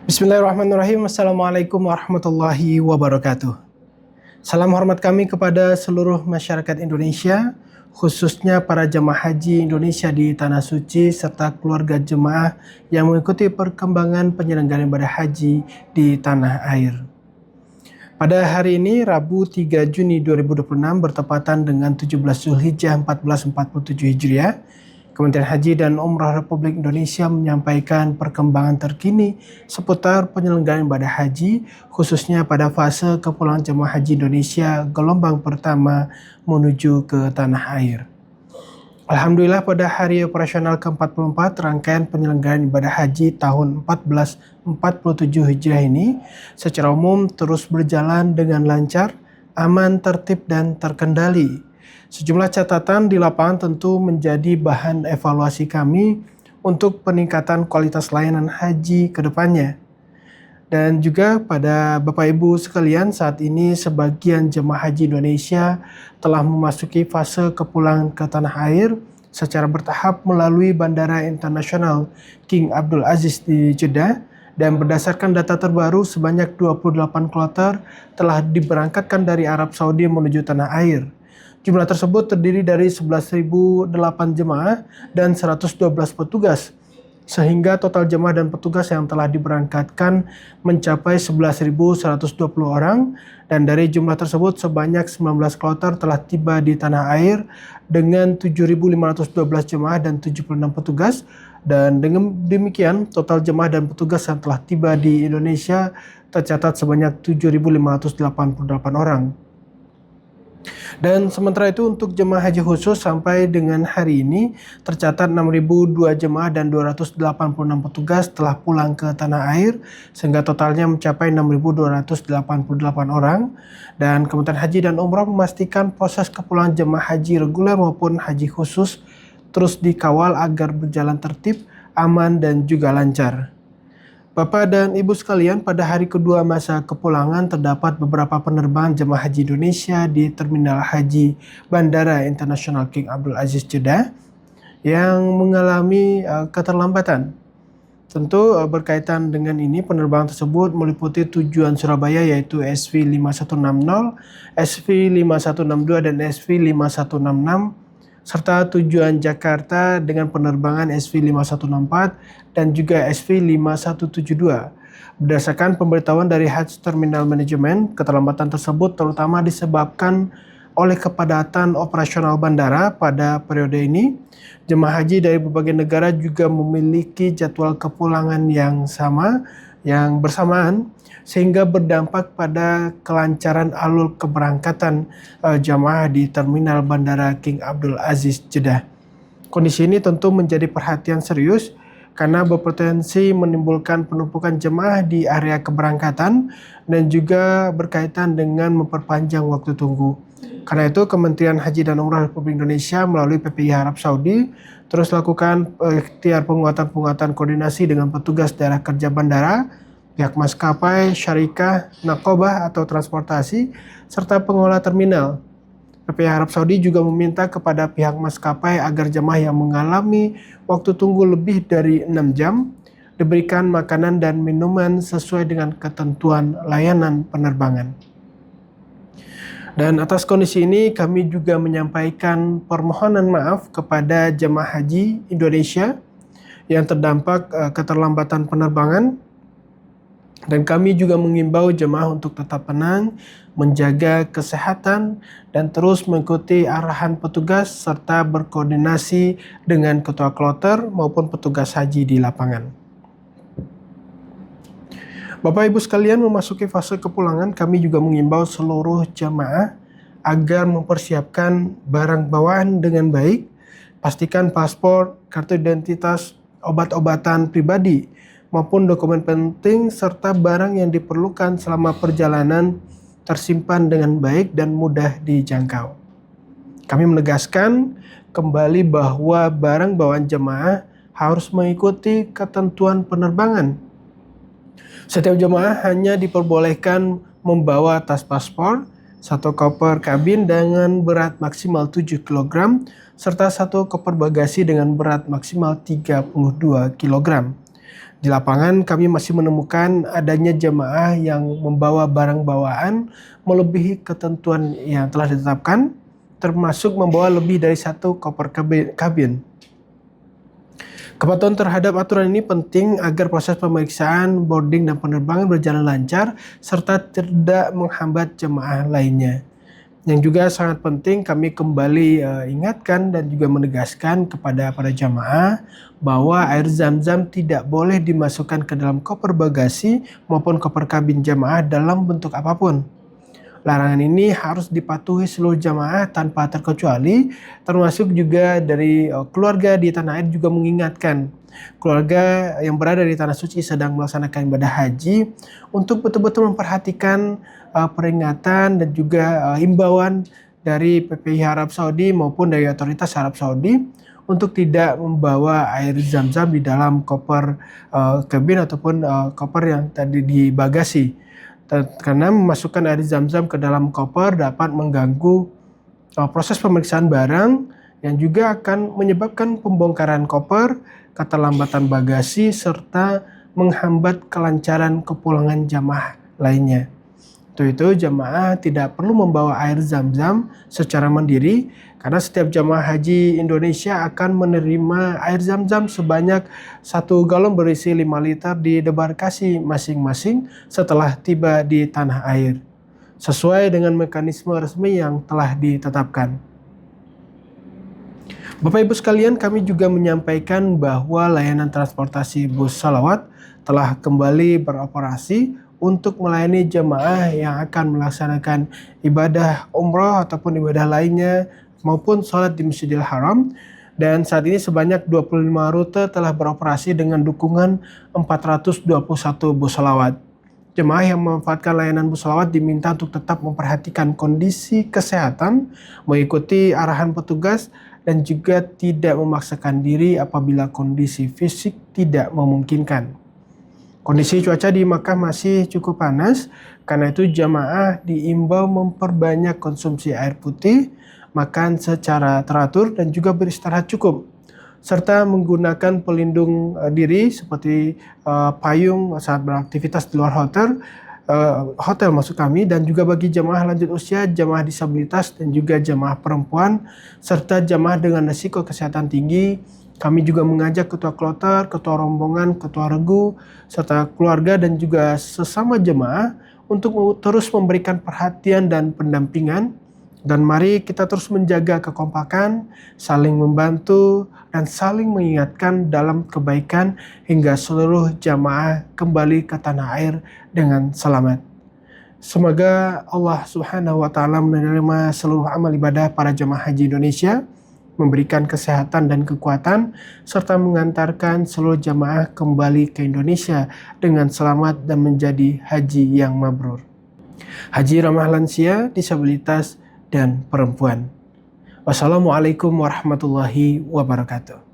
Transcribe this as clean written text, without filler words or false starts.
Bismillahirrahmanirrahim. Assalamualaikum warahmatullahi wabarakatuh. Salam hormat kami kepada seluruh masyarakat Indonesia, khususnya para jemaah haji Indonesia di Tanah Suci serta keluarga jemaah yang mengikuti perkembangan penyelenggaraan ibadah haji di tanah air. Pada hari ini, Rabu 3 Juni 2026 bertepatan dengan 17 Zulhijjah 1447 Hijriah, Kementerian Haji dan Umrah Republik Indonesia menyampaikan perkembangan terkini seputar penyelenggaraan ibadah haji, khususnya pada fase kepulangan jemaah haji Indonesia gelombang pertama menuju ke tanah air. Alhamdulillah pada hari operasional ke-44 rangkaian penyelenggaraan ibadah haji tahun 1447 Hijriah ini secara umum terus berjalan dengan lancar, aman, tertib, dan terkendali. Sejumlah catatan di lapangan tentu menjadi bahan evaluasi kami untuk peningkatan kualitas layanan haji ke depannya. Dan juga pada Bapak Ibu sekalian, saat ini sebagian jemaah haji Indonesia telah memasuki fase kepulangan ke tanah air secara bertahap melalui Bandara Internasional King Abdul Aziz di Jeddah, dan berdasarkan data terbaru sebanyak 28 kloter telah diberangkatkan dari Arab Saudi menuju tanah air. Jumlah tersebut terdiri dari 11.008 jemaah dan 112 petugas, sehingga total jemaah dan petugas yang telah diberangkatkan mencapai 11.120 orang, dan dari jumlah tersebut sebanyak 19 kloter telah tiba di tanah air dengan 7.512 jemaah dan 76 petugas, dan dengan demikian total jemaah dan petugas yang telah tiba di Indonesia tercatat sebanyak 7.588 orang. Dan sementara itu untuk jemaah haji khusus sampai dengan hari ini tercatat 6.002 jemaah dan 286 petugas telah pulang ke tanah air, sehingga totalnya mencapai 6.288 orang. Dan Kementerian Haji dan Umrah memastikan proses kepulangan jemaah haji reguler maupun haji khusus terus dikawal agar berjalan tertib, aman, dan juga lancar. Bapak dan Ibu sekalian, pada hari kedua masa kepulangan terdapat beberapa penerbangan jemaah haji Indonesia di Terminal Haji Bandara Internasional King Abdul Aziz Jeddah yang mengalami keterlambatan. Tentu berkaitan dengan ini, penerbangan tersebut meliputi tujuan Surabaya yaitu SV5160, SV5162, dan SV5166, serta tujuan Jakarta dengan penerbangan SV5164 dan juga SV5172. Berdasarkan pemberitahuan dari Hajj Terminal Management, keterlambatan tersebut terutama disebabkan oleh kepadatan operasional bandara pada periode ini. Jemaah haji dari berbagai negara juga memiliki jadwal kepulangan yang bersamaan, sehingga berdampak pada kelancaran alur keberangkatan jamaah di Terminal Bandara King Abdul Aziz Jeddah. Kondisi ini tentu menjadi perhatian serius karena berpotensi menimbulkan penumpukan jemaah di area keberangkatan dan juga berkaitan dengan memperpanjang waktu tunggu. Karena itu Kementerian Haji dan Umrah Republik Indonesia melalui PPIH Arab Saudi terus lakukan ikhtiar penguatan koordinasi dengan petugas daerah kerja bandara, pihak maskapai, syarikah, nakobah atau transportasi, serta pengelola terminal. PPIH Arab Saudi juga meminta kepada pihak maskapai agar jemaah yang mengalami waktu tunggu lebih dari 6 jam diberikan makanan dan minuman sesuai dengan ketentuan layanan penerbangan. Dan atas kondisi ini kami juga menyampaikan permohonan maaf kepada jemaah haji Indonesia yang terdampak keterlambatan penerbangan. Dan kami juga mengimbau jemaah untuk tetap tenang, menjaga kesehatan, dan terus mengikuti arahan petugas serta berkoordinasi dengan ketua kloter maupun petugas haji di lapangan. Bapak Ibu sekalian, memasuki fase kepulangan, kami juga mengimbau seluruh jemaah agar mempersiapkan barang bawaan dengan baik. Pastikan paspor, kartu identitas, obat-obatan pribadi, maupun dokumen penting serta barang yang diperlukan selama perjalanan tersimpan dengan baik dan mudah dijangkau. Kami menegaskan kembali bahwa barang bawaan jemaah harus mengikuti ketentuan penerbangan. Setiap jemaah hanya diperbolehkan membawa tas paspor, satu koper kabin dengan berat maksimal 7 kg, serta satu koper bagasi dengan berat maksimal 32 kg. Di lapangan kami masih menemukan adanya jemaah yang membawa barang bawaan melebihi ketentuan yang telah ditetapkan, termasuk membawa lebih dari satu koper kabin. Kepatuhan terhadap aturan ini penting agar proses pemeriksaan, boarding, dan penerbangan berjalan lancar serta tidak menghambat jemaah lainnya. Yang juga sangat penting kami kembali ingatkan dan juga menegaskan kepada para jamaah bahwa air zam-zam tidak boleh dimasukkan ke dalam koper bagasi maupun koper kabin jamaah dalam bentuk apapun. Larangan ini harus dipatuhi seluruh jamaah tanpa terkecuali, termasuk juga dari keluarga di tanah air juga mengingatkan keluarga yang berada di tanah suci sedang melaksanakan ibadah haji untuk betul-betul memperhatikan peringatan dan juga himbauan dari PPI Arab Saudi maupun dari otoritas Arab Saudi untuk tidak membawa air zam-zam di dalam koper kabin ataupun koper yang tadi di bagasi. Karena memasukkan air zam-zam ke dalam koper dapat mengganggu proses pemeriksaan barang yang juga akan menyebabkan pembongkaran koper, keterlambatan bagasi, serta menghambat kelancaran kepulangan jamaah lainnya. Untuk itu jamaah tidak perlu membawa air zam-zam secara mandiri karena setiap jamaah haji Indonesia akan menerima air zam-zam sebanyak 1 galon berisi 5 liter di debarkasi masing-masing setelah tiba di tanah air, sesuai dengan mekanisme resmi yang telah ditetapkan. Bapak Ibu sekalian, kami juga menyampaikan bahwa layanan transportasi bus salawat telah kembali beroperasi untuk melayani jemaah yang akan melaksanakan ibadah umroh ataupun ibadah lainnya maupun sholat di Masjidil Haram. Dan saat ini sebanyak 25 rute telah beroperasi dengan dukungan 421 bus salawat. Jemaah yang memanfaatkan layanan bus salawat diminta untuk tetap memperhatikan kondisi kesehatan, mengikuti arahan petugas, dan juga tidak memaksakan diri apabila kondisi fisik tidak memungkinkan. Kondisi cuaca di Makkah masih cukup panas, karena itu jamaah diimbau memperbanyak konsumsi air putih, makan secara teratur, dan juga beristirahat cukup, serta menggunakan pelindung diri seperti payung saat beraktivitas di luar hotel maksud kami, dan juga bagi jamaah lanjut usia, jamaah disabilitas, dan juga jamaah perempuan, serta jamaah dengan risiko kesehatan tinggi. Kami juga mengajak ketua kloter, ketua rombongan, ketua regu, serta keluarga dan juga sesama jemaah untuk terus memberikan perhatian dan pendampingan. Dan mari kita terus menjaga kekompakan, saling membantu, dan saling mengingatkan dalam kebaikan hingga seluruh jamaah kembali ke tanah air dengan selamat. Semoga Allah Subhanahu wa Ta'ala menerima seluruh amal ibadah para jamaah haji Indonesia, memberikan kesehatan dan kekuatan, serta mengantarkan seluruh jamaah kembali ke Indonesia dengan selamat dan menjadi haji yang mabrur. Haji ramah lansia, disabilitas, dan perempuan. Wassalamualaikum warahmatullahi wabarakatuh.